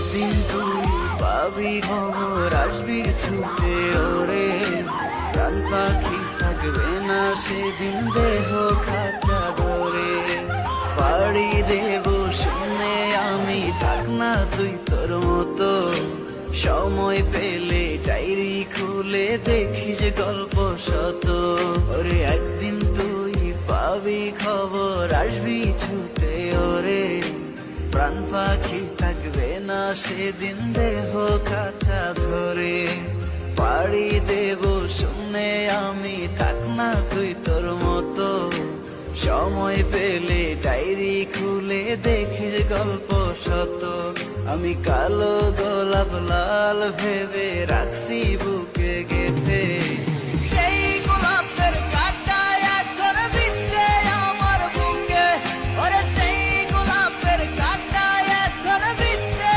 একদিন তুই পাবি খবর, আসবি ছুটে ওরে। প্রাণ পাখি থাকবে না সেদিন দেহ খাঁচা ধরে। পাড়ি দেব শুনে আমি, থাক না তুই তোর মতো। সময় পেলে ডায়েরি খুলে দেখিস গল্প শত। ওরে একদিন তুই পাবি খবর, আসবি ছুটে ওরে। প্রাণ পাখি থাকবে না সেদিন দেহ কাঁচা ধরে। পাড়ি দেব শুনে আমি, থাক না তুই তোর মতো। সময় পেলে ডায়েরি খুলে দেখিস গল্প শত। আমি কালো গোলাপ লাল ভেবে রাখছি বুকে গেঁথে, সেই